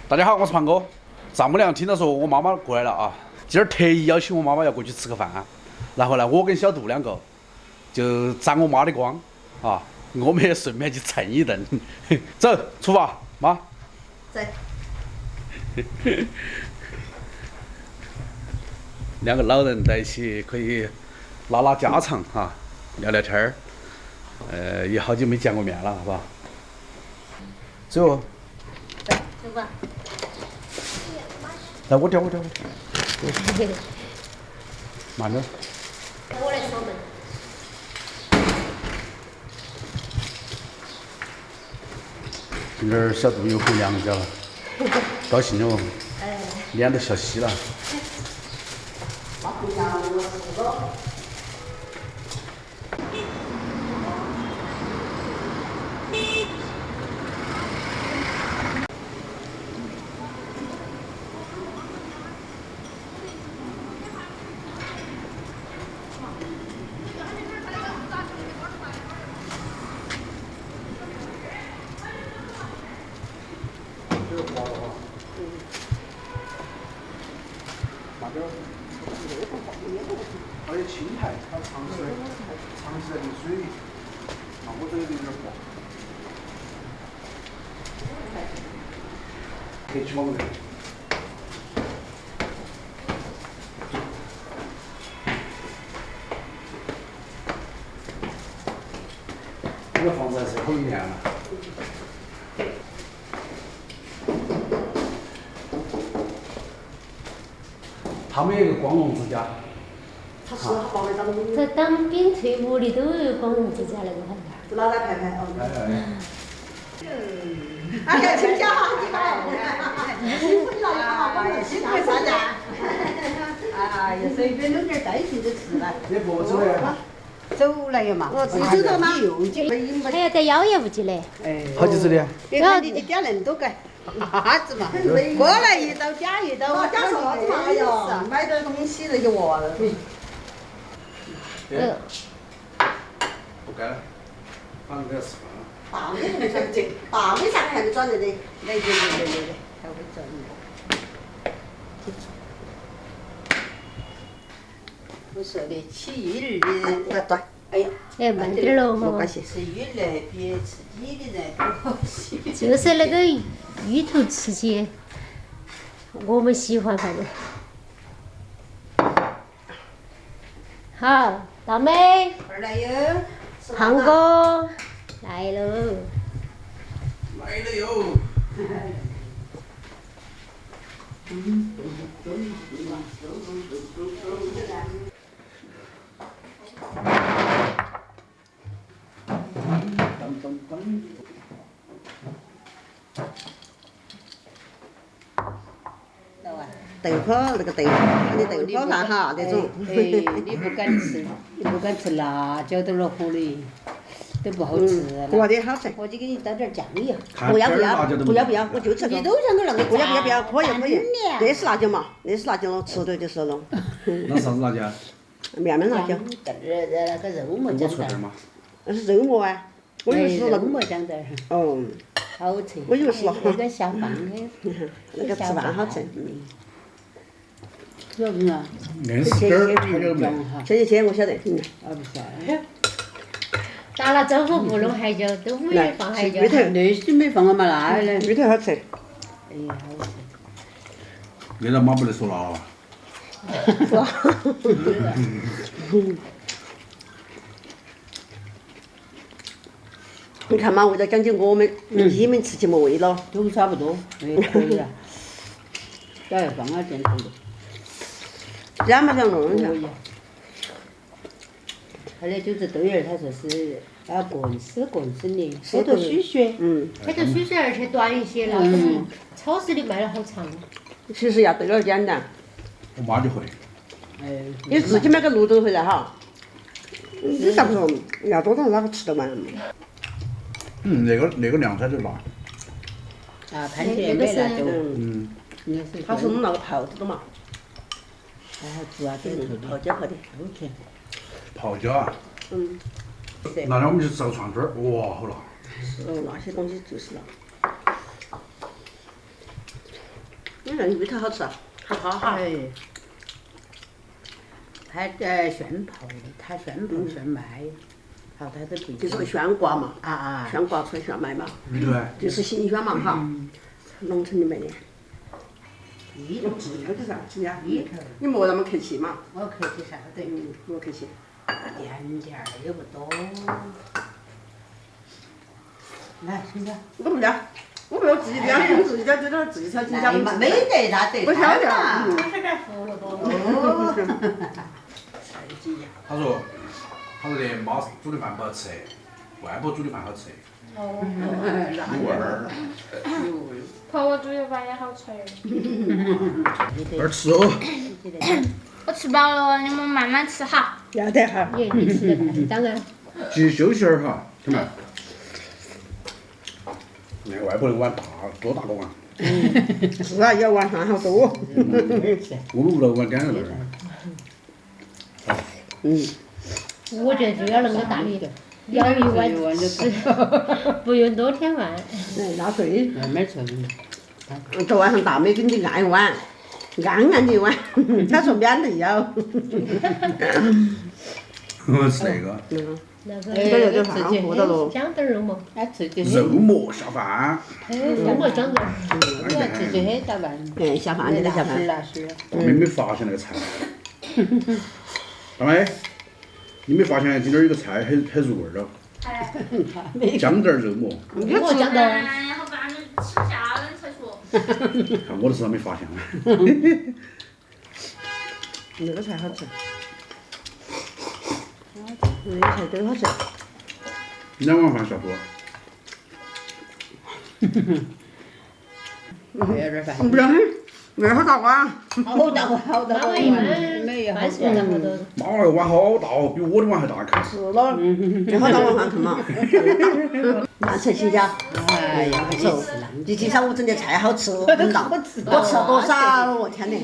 大家好，我是胖哥。丈母娘听到说我妈妈过来了啊，今儿特意邀请我妈妈要过去吃个饭，然后呢，我跟小杜两个就沾我妈的光啊，我们也顺便去蹭一顿。走，出发，妈。走。两个老人在一起可以拉拉家常哈，聊聊天儿。也好久没见过面了，是吧？走哦。走吧。来，我调。慢点。我来锁门。今儿小杜又回娘家了，高兴哦，脸都笑嘻了。而且青苔，它长期在淋水里，我这个有点薄。可以去我们这里。这个房子还是好年了。他们有一个光荣之家。他是放在当兵。在当兵退伍的都有光荣之家那个好像。老来拍哦。哎，请假好，你好。辛苦你了，你好，辛苦大家。哎呀，随便弄点带劲的吃来。你不走嘞？走来了嘛。自己走到哪？还要带药业务进来。哎。好几次的？别看你点那么多个。啥子嘛？过来一刀加一刀。加啥子嘛？哎呀，买点东西那些娃儿。不该了，反正都要吃饭了。大没不转这，大没啥还没转这的，来，还会转的。我说的起日的，对，哎呀，哎，慢点喽，没关系，吃鱼来比吃鸡的人多些。就是那个芋头吃起，我们喜欢反正。好，大美。二来哟。胖哥来喽。来了哟。豆泡那个豆泡，它的豆泡饭哈那种。你不敢吃辣椒都落火的，都不好吃。锅的好吃。我就给你倒点酱油。不要，我就吃个。你都像个那个。不要，可以。那是辣椒嘛，那是辣椒，吃的就是了。那啥子辣椒？面焖辣椒。那个肉末酱蛋。那是肉末啊。我以为是肉末酱蛋。哦。好吃。我以为是那个下饭的。那个吃饭好吃。晓不晓？硬是点儿还有没？切，我晓得。不算。打了招呼不弄海椒，都没放海椒。那些没放嘛，那嘞。芋头好吃。哎呀，好吃。那咱妈不能说辣了。你看嘛，为了讲究我们你们吃起没味了。都差不多，也可以了。加要放点头的。然嘛想弄一下。他的就是豆芽儿，他说是个人吃的，手头虚血。手头虚血，而且短一些了。超市里卖的好长。其实要豆芽儿简单。我妈就会。你自己买个卤豆回来哈。你咋不说？要多少哪个吃得完？那个凉菜就辣。番茄没辣椒。他是弄那个泡子的嘛。还好做啊，点头的。泡椒泡的。OK。泡椒啊。那天我们去吃个串串儿，哇，好辣。那些东西就是辣。那芋头好吃啊。好好。哎，它现泡的，它现泡现卖，好，它都不一样。就是个鲜瓜嘛，啊，鲜瓜出来现卖嘛，芋头啊，就是新鲜嘛哈，农村里面的。用自己的上去呀，你莫那么客气嘛。我客气啥子？莫客气。点点儿也不多。来，孙子。我不要，我不要自己点，用自己点，这点自己炒鸡哎嘛，没得那得。我晓得。我这点服了不？他说的妈煮的饭不好吃，外婆煮的饭好吃。哦。有味儿。婆婆煮的饭也好吃。快吃哦。我吃饱了，你们慢慢吃哈。要得哈。你吃得太当然。继续休息会儿哈，听没？那外婆的碗大，多大个碗？是啊，要碗饭好多。我们屋头碗干在那儿。我觉得就要那么大的，舀一碗吃，不用多添饭。那对。慢慢吃。昨晚上大美给你按一碗，暗暗的一碗，他说免得要。我吃那个。那个这就饭糊到了。姜点肉末。哎，吃就肉末下饭。肉末姜点。吃就很下饭。哎，下饭就得下饭。那是。大妹没发现那个菜。大妹，你没发现今天有个菜很入味儿了？姜点儿肉末。我姜点。然后把你吃下了才说。看我都知道没发现。那个菜好吃。那个菜真好吃。2碗饭下多。有点饭。不要很，没好大碗。好大碗，好大碗。没有好大碗。妈那个碗好大哦，比我的碗还大看。是了，这好大碗饭看嘛。那才新鲜。哎呀，不错。今天上午整的菜好吃，很大。我吃了多少？我天哪！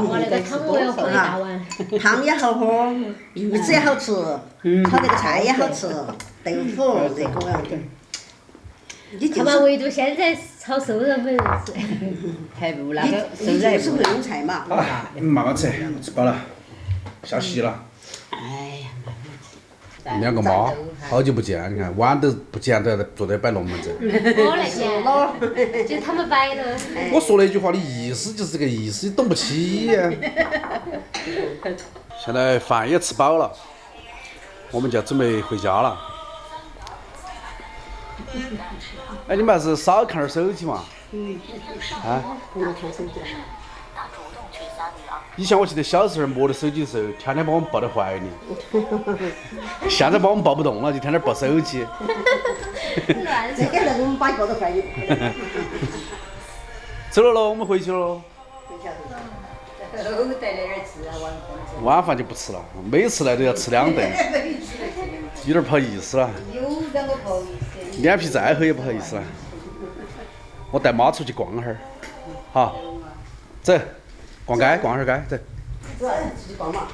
我那个汤我要放一大碗。汤也好喝，鱼子也好吃，炒那个菜也好吃，豆腐这个我要点。他妈唯独现在炒瘦肉没人吃。还不那你个你就是不用菜嘛。慢慢吃，吃饱了，下席了。哎呀，2个妈，好久不见，你看碗都不捡都坐在摆龙门阵。我来捡，就他们摆的。我说那句话的意思就是这个意思，你懂不起呀？现在饭也吃饱了，我们就准备回家了。哎，你们还是少看点手机嘛。啊。不能看手机。以前我记得小时候摸的手机的时候，天天把我们抱在怀里。现在把我们抱不动了，就天天抱手机。乱这个人我们把一个都怀里。走了喽，我们回去喽。都在那儿吃啊，晚饭就不吃了，每次来都要吃2顿，有点不好意思了。有点个不好意思。脸皮再厚也不好意思了。我带妈出去逛会儿，好，走，逛街，逛会儿街，走。出去逛嘛。